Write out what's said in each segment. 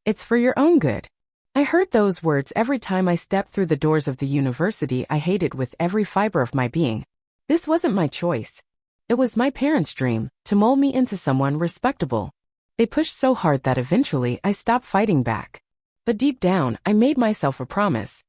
It's for your own good. I heard those words every time I stepped through the doors of the university I hated with every fiber of my being. This wasn't my choice. It was my parents' dream, to mold me into someone respectable. They pushed so hard that eventually I stopped fighting back. But deep down, I made myself a promise.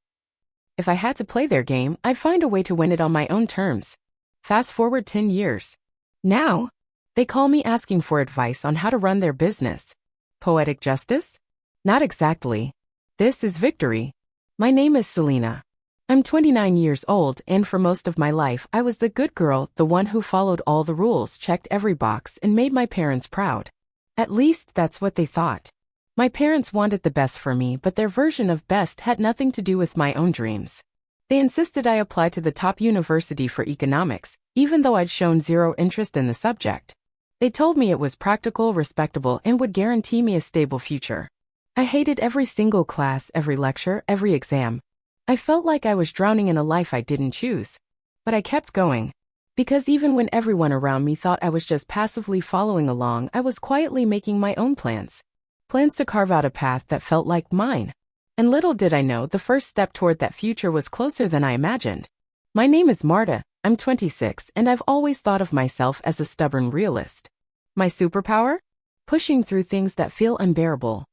If I had to play their game, I'd find a way to win it on my own terms. Fast forward 10 years. Now, they call me asking for advice on how to run their business. Poetic justice? Not exactly. This is victory. My name is Selena. I'm 29 years old, and for most of my life I was the good girl, the one who followed all the rules, checked every box, and made my parents proud. At least that's what they thought. My parents wanted the best for me, but their version of best had nothing to do with my own dreams. They insisted I apply to the top university for economics, even though I'd shown zero interest in the subject. They told me it was practical, respectable, and would guarantee me a stable future. I hated every single class, every lecture, every exam. I felt like I was drowning in a life I didn't choose. But I kept going. Because even when everyone around me thought I was just passively following along, I was quietly making my own plans. Plans to carve out a path that felt like mine. And little did I know, the first step toward that future was closer than I imagined. My name is Marta, I'm 26, and I've always thought of myself as a stubborn realist. My superpower? Pushing through things that feel unbearable.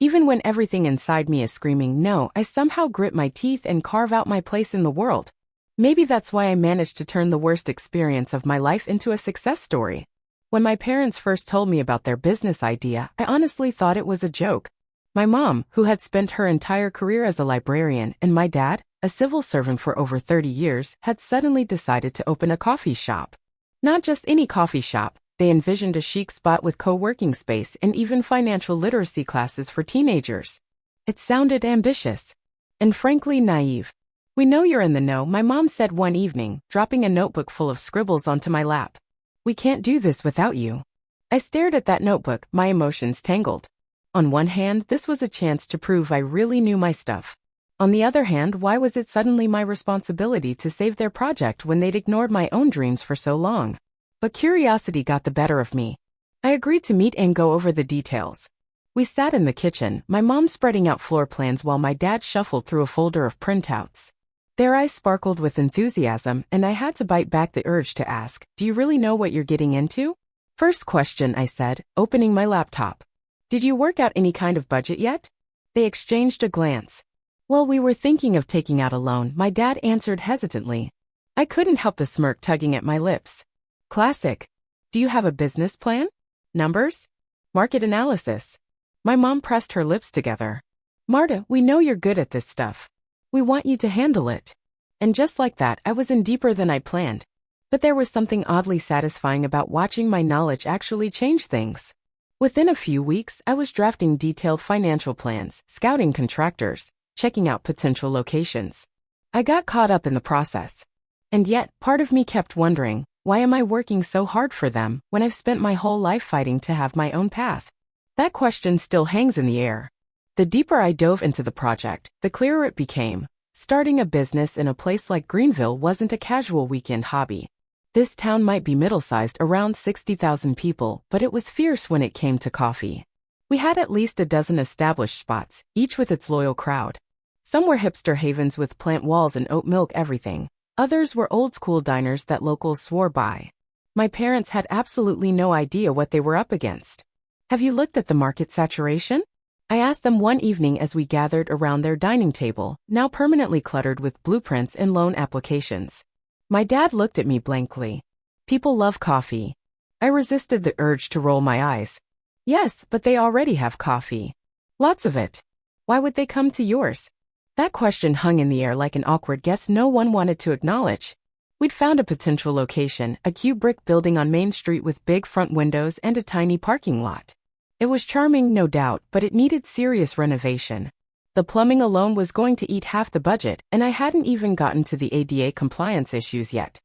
Even when everything inside me is screaming no, I somehow grit my teeth and carve out my place in the world. Maybe that's why I managed to turn the worst experience of my life into a success story. When my parents first told me about their business idea, I honestly thought it was a joke. My mom, who had spent her entire career as a librarian, and my dad, a civil servant for over 30 years, had suddenly decided to open a coffee shop. Not just any coffee shop. They envisioned a chic spot with co-working space and even financial literacy classes for teenagers. It sounded ambitious. And frankly naive. "We know you're in the know," my mom said one evening, dropping a notebook full of scribbles onto my lap. "We can't do this without you." I stared at that notebook, my emotions tangled. On one hand, this was a chance to prove I really knew my stuff. On the other hand, why was it suddenly my responsibility to save their project when they'd ignored my own dreams for so long? But curiosity got the better of me. I agreed to meet and go over the details. We sat in the kitchen, my mom spreading out floor plans while my dad shuffled through a folder of printouts. Their eyes sparkled with enthusiasm, and I had to bite back the urge to ask, "Do you really know what you're getting into?" "First question," I said, opening my laptop. "Did you work out any kind of budget yet?" They exchanged a glance. "Well, we were thinking of taking out a loan," my dad answered hesitantly. I couldn't help the smirk tugging at my lips. Classic. "Do you have a business plan? Numbers? Market analysis?" My mom pressed her lips together. "Marta, we know you're good at this stuff. We want you to handle it." And just like that, I was in deeper than I planned. But there was something oddly satisfying about watching my knowledge actually change things. Within a few weeks, I was drafting detailed financial plans, scouting contractors, checking out potential locations. I got caught up in the process. And yet, part of me kept wondering, why am I working so hard for them when I've spent my whole life fighting to have my own path? That question still hangs in the air. The deeper I dove into the project, the clearer it became. Starting a business in a place like Greenville wasn't a casual weekend hobby. This town might be middle-sized, around 60,000 people, but it was fierce when it came to coffee. We had at least a dozen established spots, each with its loyal crowd. Some were hipster havens with plant walls and oat milk everything. Others were old-school diners that locals swore by. My parents had absolutely no idea what they were up against. "Have you looked at the market saturation?" I asked them one evening as we gathered around their dining table, now permanently cluttered with blueprints and loan applications. My dad looked at me blankly. "People love coffee." I resisted the urge to roll my eyes. "Yes, but they already have coffee. Lots of it. Why would they come to yours?" That question hung in the air like an awkward guess no one wanted to acknowledge. We'd found a potential location, a cute brick building on Main Street with big front windows and a tiny parking lot. It was charming, no doubt, but it needed serious renovation. The plumbing alone was going to eat half the budget, and I hadn't even gotten to the ADA compliance issues yet.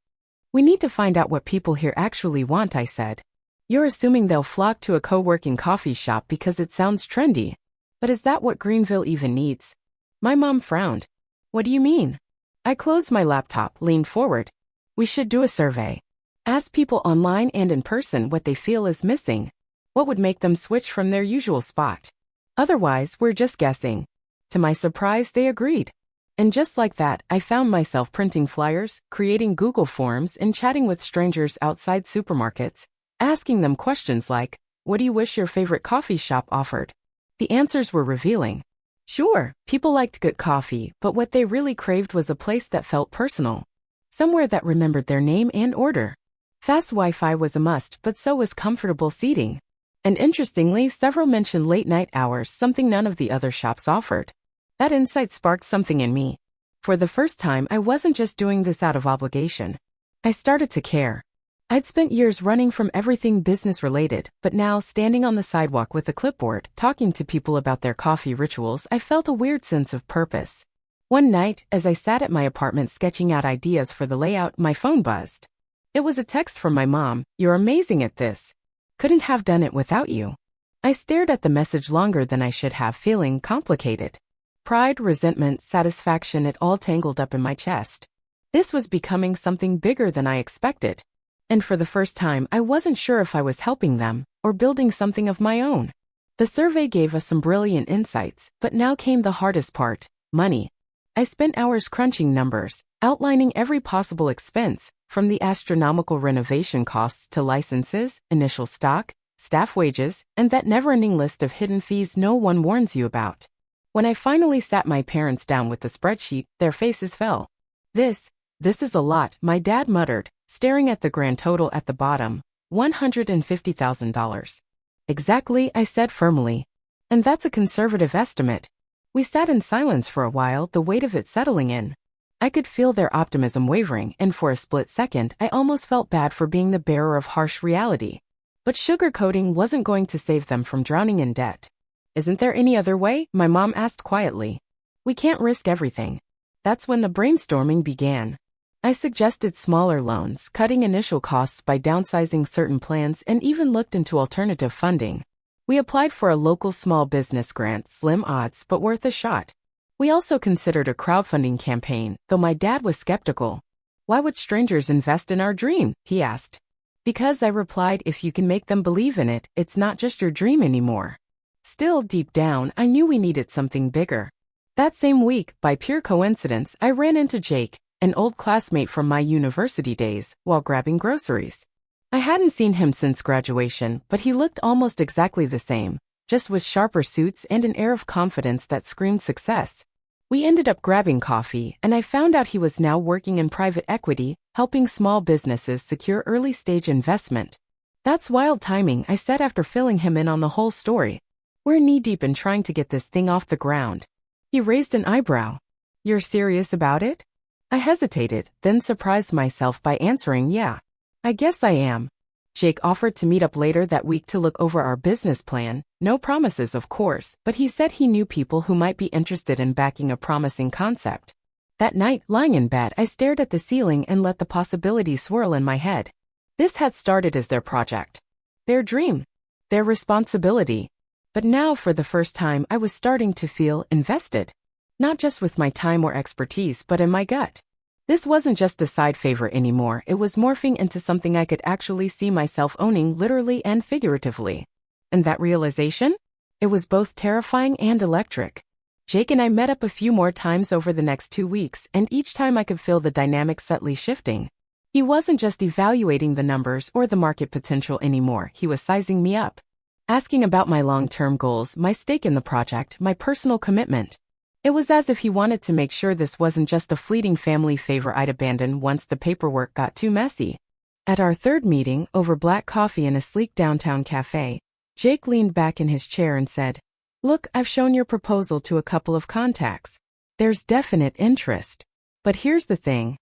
"We need to find out what people here actually want," I said. "You're assuming they'll flock to a co-working coffee shop because it sounds trendy. But is that what Greenville even needs?" My mom frowned. "What do you mean?" I closed my laptop, leaned forward. "We should do a survey. Ask people online and in person what they feel is missing. What would make them switch from their usual spot?" Otherwise, we're just guessing. To my surprise, they agreed. And just like that, I found myself printing flyers, creating Google Forms, and chatting with strangers outside supermarkets, asking them questions like, "What do you wish your favorite coffee shop offered?" The answers were revealing. Sure, people liked good coffee, but what they really craved was a place that felt personal. Somewhere that remembered their name and order. Fast Wi-Fi was a must, but so was comfortable seating. And interestingly, several mentioned late-night hours, something none of the other shops offered. That insight sparked something in me. For the first time, I wasn't just doing this out of obligation. I started to care. I'd spent years running from everything business-related, but now, standing on the sidewalk with a clipboard, talking to people about their coffee rituals, I felt a weird sense of purpose. One night, as I sat at my apartment sketching out ideas for the layout, my phone buzzed. It was a text from my mom. "You're amazing at this. Couldn't have done it without you." I stared at the message longer than I should have, feeling complicated. Pride, resentment, satisfaction, it all tangled up in my chest. This was becoming something bigger than I expected. And for the first time, I wasn't sure if I was helping them or building something of my own. The survey gave us some brilliant insights, but now came the hardest part: money. I spent hours crunching numbers, outlining every possible expense, from the astronomical renovation costs to licenses, initial stock, staff wages, and that never-ending list of hidden fees no one warns you about. When I finally sat my parents down with the spreadsheet, their faces fell. This is a lot," my dad muttered, staring at the grand total at the bottom, $150,000. "Exactly," I said firmly. "And that's a conservative estimate." We sat in silence for a while, the weight of it settling in. I could feel their optimism wavering, and for a split second, I almost felt bad for being the bearer of harsh reality. But sugarcoating wasn't going to save them from drowning in debt. "Isn't there any other way?" my mom asked quietly. "We can't risk everything." That's when the brainstorming began. I suggested smaller loans, cutting initial costs by downsizing certain plans, and even looked into alternative funding. We applied for a local small business grant, slim odds but worth a shot. We also considered a crowdfunding campaign, though my dad was skeptical. "Why would strangers invest in our dream?" he asked. "Because," I replied, "if you can make them believe in it, it's not just your dream anymore." Still, deep down, I knew we needed something bigger. That same week, by pure coincidence, I ran into Jake, an old classmate from my university days, while grabbing groceries. I hadn't seen him since graduation, but he looked almost exactly the same, just with sharper suits and an air of confidence that screamed success. We ended up grabbing coffee, and I found out he was now working in private equity, helping small businesses secure early-stage investment. "That's wild timing," I said after filling him in on the whole story. "We're knee-deep in trying to get this thing off the ground." He raised an eyebrow. "You're serious about it?" I hesitated, then surprised myself by answering, "Yeah, I guess I am." Jake offered to meet up later that week to look over our business plan. No promises, of course, but he said he knew people who might be interested in backing a promising concept. That night, lying in bed, I stared at the ceiling and let the possibilities swirl in my head. This had started as their project, their dream, their responsibility. But now, for the first time, I was starting to feel invested. Not just with my time or expertise, but in my gut. This wasn't just a side favor anymore, it was morphing into something I could actually see myself owning, literally and figuratively. And that realization? It was both terrifying and electric. Jake and I met up a few more times over the next 2 weeks, and each time I could feel the dynamic subtly shifting. He wasn't just evaluating the numbers or the market potential anymore, he was sizing me up. Asking about my long-term goals, my stake in the project, my personal commitment. It was as if he wanted to make sure this wasn't just a fleeting family favor I'd abandon once the paperwork got too messy. At our third meeting, over black coffee in a sleek downtown cafe, Jake leaned back in his chair and said, "Look, I've shown your proposal to a couple of contacts. There's definite interest. But here's the thing.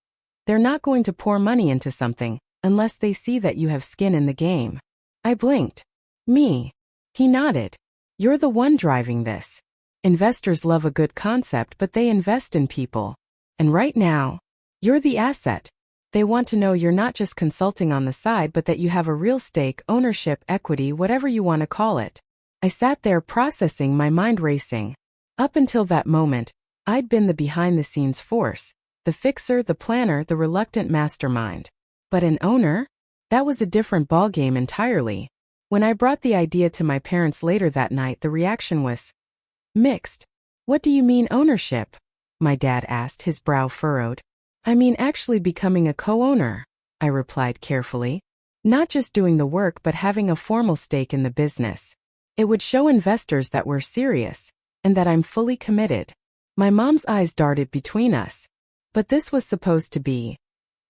They're not going to pour money into something unless they see that you have skin in the game." I blinked. "Me?" He nodded. "You're the one driving this. Investors love a good concept, but they invest in people. And right now, you're the asset. They want to know you're not just consulting on the side, but that you have a real stake, ownership, equity, whatever you want to call it." I sat there processing, my mind racing. Up until that moment, I'd been the behind-the-scenes force, the fixer, the planner, the reluctant mastermind. But an owner? That was a different ballgame entirely. When I brought the idea to my parents later that night, the reaction was, Mixed. What do you mean ownership? My dad asked, his brow furrowed. I mean actually becoming a co-owner, I replied carefully. Not just doing the work but having a formal stake in the business. It would show investors that we're serious, and that I'm fully committed. My mom's eyes darted between us. But this was supposed to be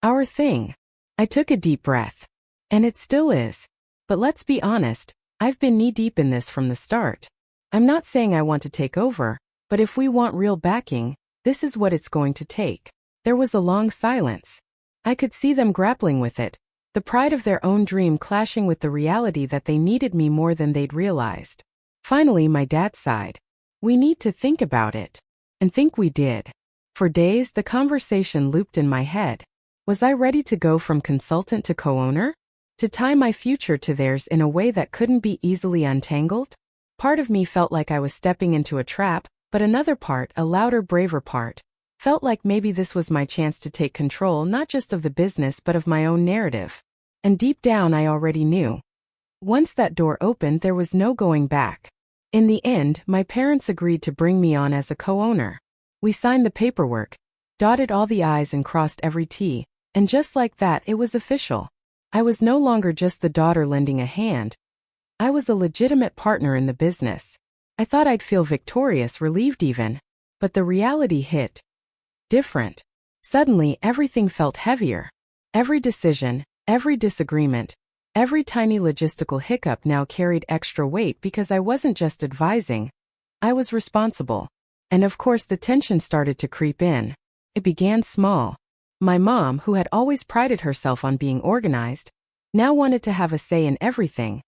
our thing. I took a deep breath. And it still is. But let's be honest, I've been knee-deep in this from the start. I'm not saying I want to take over, but if we want real backing, this is what it's going to take. There was a long silence. I could see them grappling with it, the pride of their own dream clashing with the reality that they needed me more than they'd realized. Finally, my dad sighed. We need to think about it. And think we did. For days, the conversation looped in my head. Was I ready to go from consultant to co-owner? To tie my future to theirs in a way that couldn't be easily untangled? Part of me felt like I was stepping into a trap, but another part, a louder, braver part, felt like maybe this was my chance to take control not just of the business but of my own narrative. And deep down I already knew. Once that door opened, there was no going back. In the end, my parents agreed to bring me on as a co-owner. We signed the paperwork, dotted all the I's and crossed every T, and just like that it was official. I was no longer just the daughter lending a hand. I was a legitimate partner in the business. I thought I'd feel victorious, relieved even. But the reality hit. Different. Suddenly, everything felt heavier. Every decision, every disagreement, every tiny logistical hiccup now carried extra weight because I wasn't just advising. I was responsible. And of course the tension started to creep in. It began small. My mom, who had always prided herself on being organized, now wanted to have a say in everything,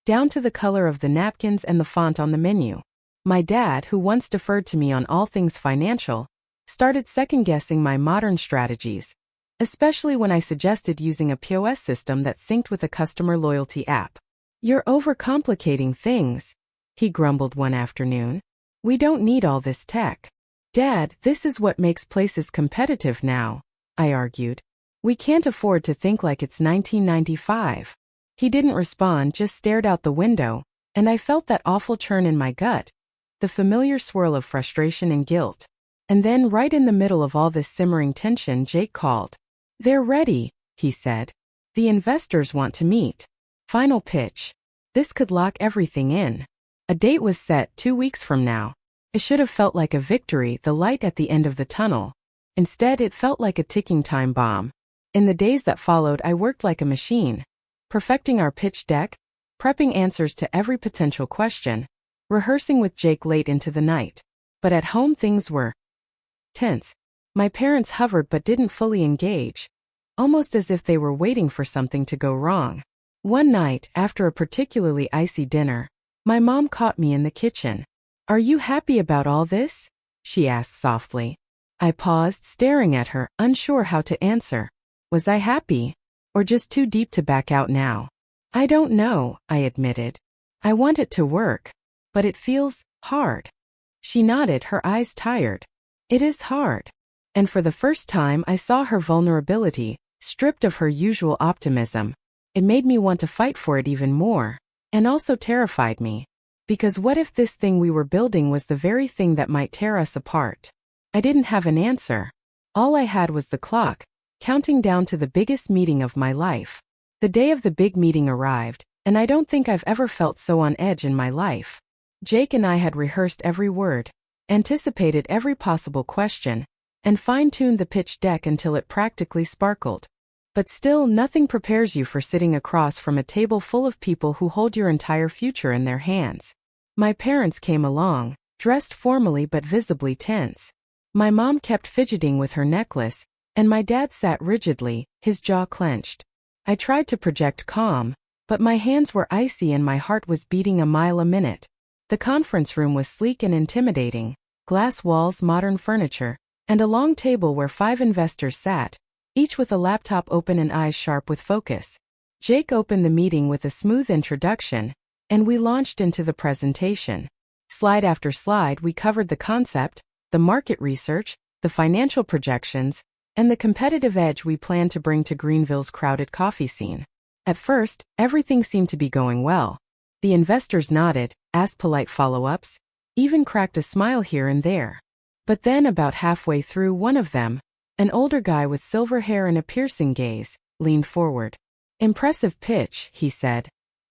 down to the color of the napkins and the font on the menu. My dad, who once deferred to me on all things financial, started second-guessing my modern strategies, especially when I suggested using a POS system that synced with a customer loyalty app. You're overcomplicating things, he grumbled one afternoon. We don't need all this tech. Dad, this is what makes places competitive now, I argued. We can't afford to think like it's 1995. He didn't respond, just stared out the window, and I felt that awful churn in my gut, the familiar swirl of frustration and guilt. And then, right in the middle of all this simmering tension, Jake called. They're ready, he said. The investors want to meet. Final pitch. This could lock everything in. A date was set 2 weeks from now. It should have felt like a victory, the light at the end of the tunnel. Instead, it felt like a ticking time bomb. In the days that followed, I worked like a machine, perfecting our pitch deck, prepping answers to every potential question, rehearsing with Jake late into the night. But at home things were tense. My parents hovered but didn't fully engage, almost as if they were waiting for something to go wrong. One night, after a particularly icy dinner, my mom caught me in the kitchen. Are you happy about all this? She asked softly. I paused, staring at her, unsure how to answer. Was I happy? Or just too deep to back out now? I don't know, I admitted. I want it to work. But it feels hard. She nodded, her eyes tired. It is hard. And for the first time I saw her vulnerability, stripped of her usual optimism. It made me want to fight for it even more, and also terrified me. Because what if this thing we were building was the very thing that might tear us apart? I didn't have an answer. All I had was the clock, counting down to the biggest meeting of my life. The day of the big meeting arrived, and I don't think I've ever felt so on edge in my life. Jake and I had rehearsed every word, anticipated every possible question, and fine-tuned the pitch deck until it practically sparkled. But still, nothing prepares you for sitting across from a table full of people who hold your entire future in their hands. My parents came along, dressed formally but visibly tense. My mom kept fidgeting with her necklace, and my dad sat rigidly, his jaw clenched. I tried to project calm, but my hands were icy and my heart was beating a mile a minute. The conference room was sleek and intimidating, glass walls, modern furniture, and a long table where 5 investors sat, each with a laptop open and eyes sharp with focus. Jake opened the meeting with a smooth introduction, and we launched into the presentation. Slide after slide, we covered the concept, the market research, the financial projections, and the competitive edge we planned to bring to Greenville's crowded coffee scene. At first, everything seemed to be going well. The investors nodded, asked polite follow-ups, even cracked a smile here and there. But then about halfway through, one of them, an older guy with silver hair and a piercing gaze, leaned forward. "Impressive pitch," he said.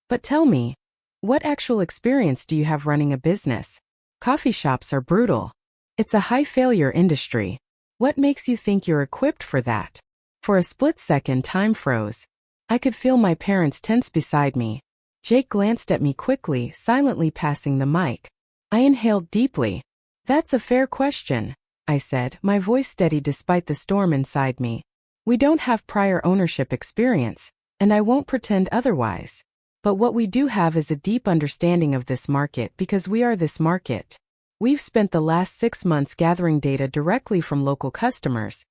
"But tell me, what actual experience do you have running a business? Coffee shops are brutal. It's a high-failure industry. What makes you think you're equipped for that?" For a split second, time froze. I could feel my parents tense beside me. Jake glanced at me quickly, silently passing the mic. I inhaled deeply. "That's a fair question," I said, my voice steady despite the storm inside me. "We don't have prior ownership experience, and I won't pretend otherwise. But what we do have is a deep understanding of this market because we are this market. We've spent the last 6 months gathering data directly from local customers,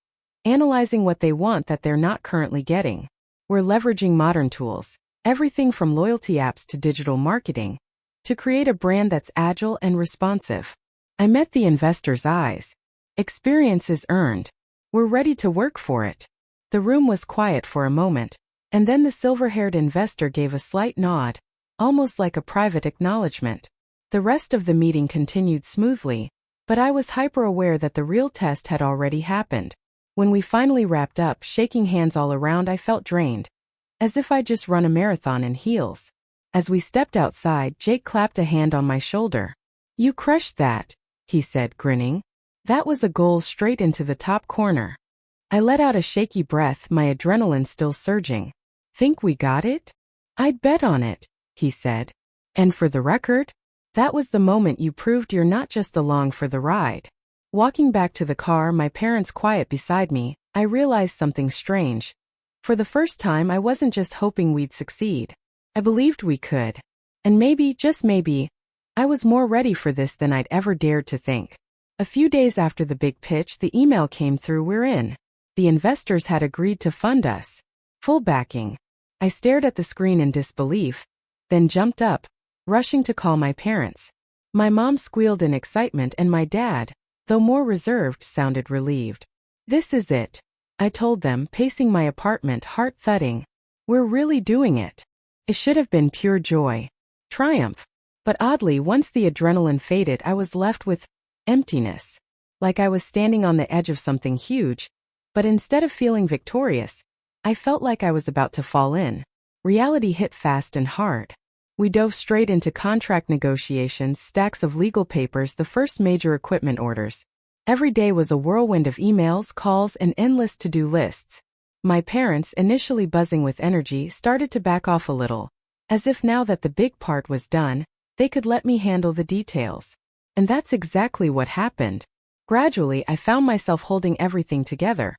analyzing what they want that they're not currently getting. We're leveraging modern tools, everything from loyalty apps to digital marketing, to create a brand that's agile and responsive." I met the investor's eyes. "Experience is earned. We're ready to work for it." The room was quiet for a moment, and then the silver-haired investor gave a slight nod, almost like a private acknowledgement. The rest of the meeting continued smoothly, but I was hyper-aware that the real test had already happened. When we finally wrapped up, shaking hands all around, I felt drained, as if I'd just run a marathon in heels. As we stepped outside, Jake clapped a hand on my shoulder. "You crushed that," he said, grinning. "That was a goal straight into the top corner." I let out a shaky breath, my adrenaline still surging. "Think we got it?" "I'd bet on it," he said. "And for the record, that was the moment you proved you're not just along for the ride." Walking back to the car, my parents quiet beside me, I realized something strange. For the first time, I wasn't just hoping we'd succeed. I believed we could. And maybe, just maybe, I was more ready for this than I'd ever dared to think. A few days after the big pitch, the email came through. "We're in." The investors had agreed to fund us. Full backing. I stared at the screen in disbelief, then jumped up, rushing to call my parents. My mom squealed in excitement and my dad, though more reserved, sounded relieved. "This is it," I told them, pacing my apartment, heart thudding. "We're really doing it." It should have been pure joy. Triumph. But oddly, once the adrenaline faded, I was left with emptiness. Like I was standing on the edge of something huge, but instead of feeling victorious, I felt like I was about to fall in. Reality hit fast and hard. We dove straight into contract negotiations, stacks of legal papers, the first major equipment orders. Every day was a whirlwind of emails, calls, and endless to-do lists. My parents, initially buzzing with energy, started to back off a little, as if now that the big part was done, they could let me handle the details. And that's exactly what happened. Gradually, I found myself holding everything together,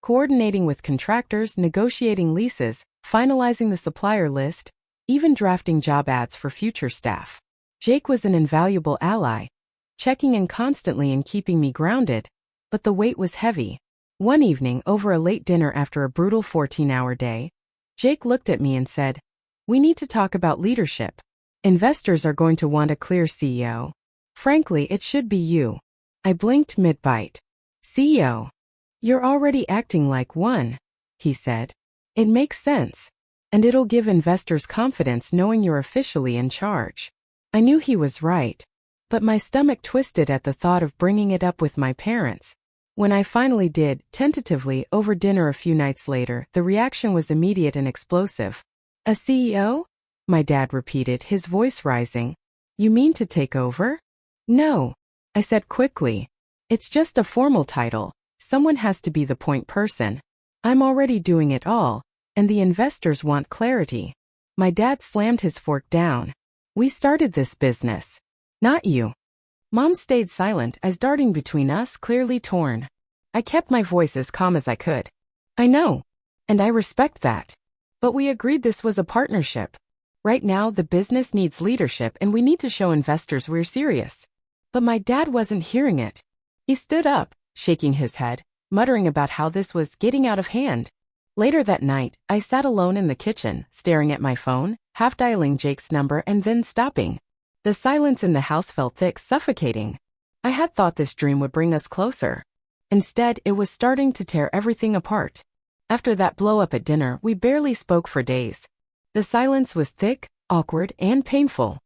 coordinating with contractors, negotiating leases, finalizing the supplier list, even drafting job ads for future staff. Jake was an invaluable ally, checking in constantly and keeping me grounded, but the weight was heavy. One evening, over a late dinner after a brutal 14-hour day, Jake looked at me and said, "We need to talk about leadership. Investors are going to want a clear CEO. Frankly, it should be you." I blinked mid-bite. "CEO? You're already acting like one," he said. "It makes sense. And it'll give investors confidence knowing you're officially in charge." I knew he was right, but my stomach twisted at the thought of bringing it up with my parents. When I finally did, tentatively, over dinner a few nights later, the reaction was immediate and explosive. "A CEO?" my dad repeated, his voice rising. "You mean to take over?" "No," I said quickly. "It's just a formal title. Someone has to be the point person. I'm already doing it all, and the investors want clarity." My dad slammed his fork down. "We started this business, not you." Mom stayed silent, as darting between us, clearly torn. I kept my voice as calm as I could. "I know, and I respect that. But we agreed this was a partnership. Right now, the business needs leadership and we need to show investors we're serious." But my dad wasn't hearing it. He stood up, shaking his head, muttering about how this was getting out of hand. Later that night, I sat alone in the kitchen, staring at my phone, half dialing Jake's number and then stopping. The silence in the house felt thick, suffocating. I had thought this dream would bring us closer. Instead, it was starting to tear everything apart. After that blow-up at dinner, we barely spoke for days. The silence was thick, awkward, and painful.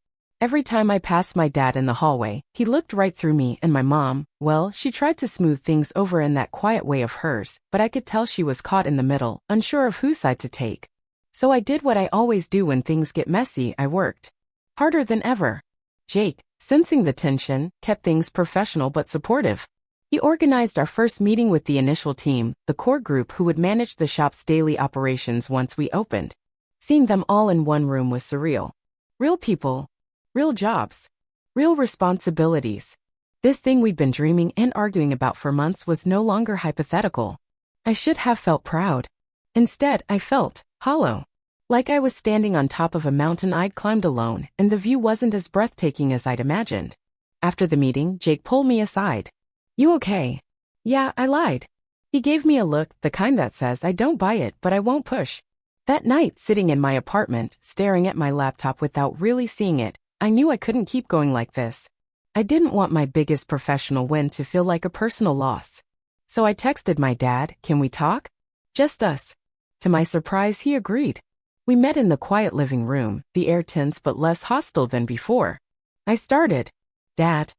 Every time I passed my dad in the hallway, he looked right through me, and my mom, well, she tried to smooth things over in that quiet way of hers, but I could tell she was caught in the middle, unsure of whose side to take. So I did what I always do when things get messy. I worked harder than ever. Jake, sensing the tension, kept things professional but supportive. He organized our first meeting with the initial team, the core group who would manage the shop's daily operations once we opened. Seeing them all in one room was surreal. Real people, real jobs, real responsibilities. This thing we'd been dreaming and arguing about for months was no longer hypothetical. I should have felt proud. Instead, I felt hollow. Like I was standing on top of a mountain I'd climbed alone, and the view wasn't as breathtaking as I'd imagined. After the meeting, Jake pulled me aside. "You okay?" "Yeah, I lied." He gave me a look, the kind that says I don't buy it, but I won't push. That night, sitting in my apartment, staring at my laptop without really seeing it, I knew I couldn't keep going like this. I didn't want my biggest professional win to feel like a personal loss. So I texted my dad, "Can we talk? Just us." To my surprise, he agreed. We met in the quiet living room, the air tense but less hostile than before. I started. "Dad,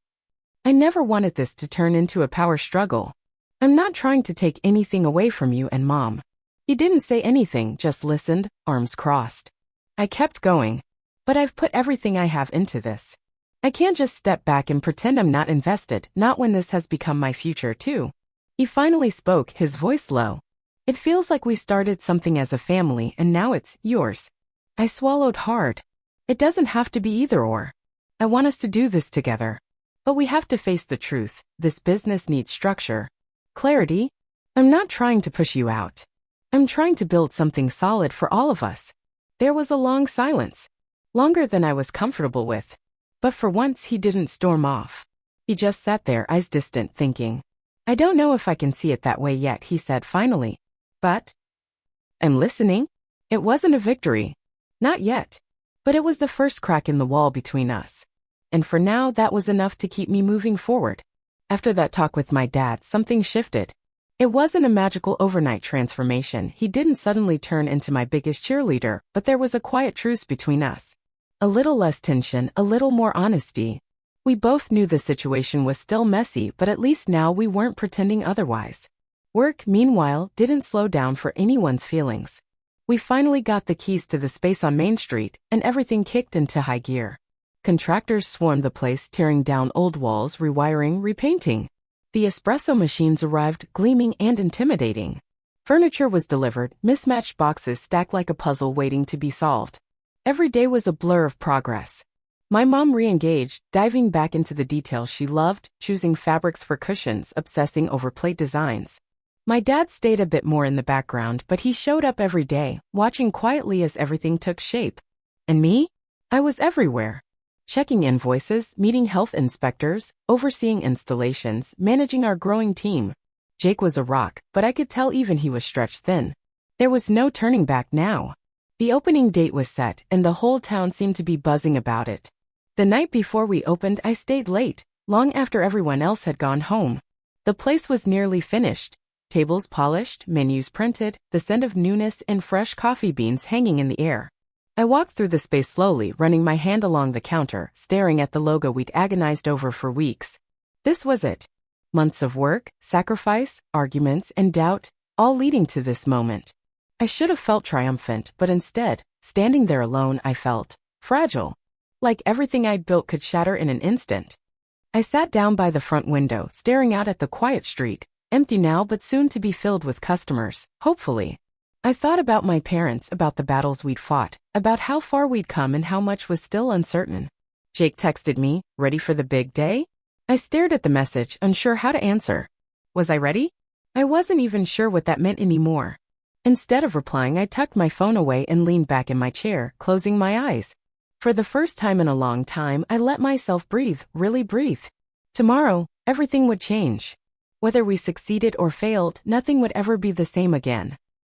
I never wanted this to turn into a power struggle. I'm not trying to take anything away from you and Mom." He didn't say anything, just listened, arms crossed. I kept going. "But I've put everything I have into this. I can't just step back and pretend I'm not invested, not when this has become my future too." He finally spoke, his voice low. "It feels like we started something as a family and now it's yours." I swallowed hard. It doesn't have to be either or. I want us to do this together. But we have to face the truth. This business needs structure. Clarity. I'm not trying to push you out. I'm trying to build something solid for all of us. There was a long silence. Longer than I was comfortable with. But for once he didn't storm off. He just sat there, eyes distant, thinking. "I don't know if I can see it that way yet," he said finally. "But I'm listening." It wasn't a victory. Not yet. But it was the first crack in the wall between us. And for now, that was enough to keep me moving forward. After that talk with my dad, something shifted. It wasn't a magical overnight transformation. He didn't suddenly turn into my biggest cheerleader, but there was a quiet truce between us. A little less tension, a little more honesty. We both knew the situation was still messy, but at least now we weren't pretending otherwise. Work, meanwhile, didn't slow down for anyone's feelings. We finally got the keys to the space on Main Street, and everything kicked into high gear. Contractors swarmed the place, tearing down old walls, rewiring, repainting. The espresso machines arrived, gleaming and intimidating. Furniture was delivered, mismatched boxes stacked like a puzzle waiting to be solved. Every day was a blur of progress. My mom re-engaged, diving back into the details she loved, choosing fabrics for cushions, obsessing over plate designs. My dad stayed a bit more in the background, but he showed up every day, watching quietly as everything took shape. And me? I was everywhere. Checking invoices, meeting health inspectors, overseeing installations, managing our growing team. Jake was a rock, but I could tell even he was stretched thin. There was no turning back now. The opening date was set, and the whole town seemed to be buzzing about it. The night before we opened, I stayed late, long after everyone else had gone home. The place was nearly finished. Tables polished, menus printed, the scent of newness and fresh coffee beans hanging in the air. I walked through the space slowly, running my hand along the counter, staring at the logo we'd agonized over for weeks. This was it. Months of work, sacrifice, arguments, and doubt, all leading to this moment. I should have felt triumphant, but instead, standing there alone, I felt fragile. Like everything I'd built could shatter in an instant. I sat down by the front window, staring out at the quiet street, empty now but soon to be filled with customers, hopefully. I thought about my parents, about the battles we'd fought, about how far we'd come and how much was still uncertain. Jake texted me, "Ready for the big day?" I stared at the message, unsure how to answer. Was I ready? I wasn't even sure what that meant anymore. Instead of replying, I tucked my phone away and leaned back in my chair, closing my eyes. For the first time in a long time, I let myself breathe, really breathe. Tomorrow, everything would change. Whether we succeeded or failed, nothing would ever be the same again.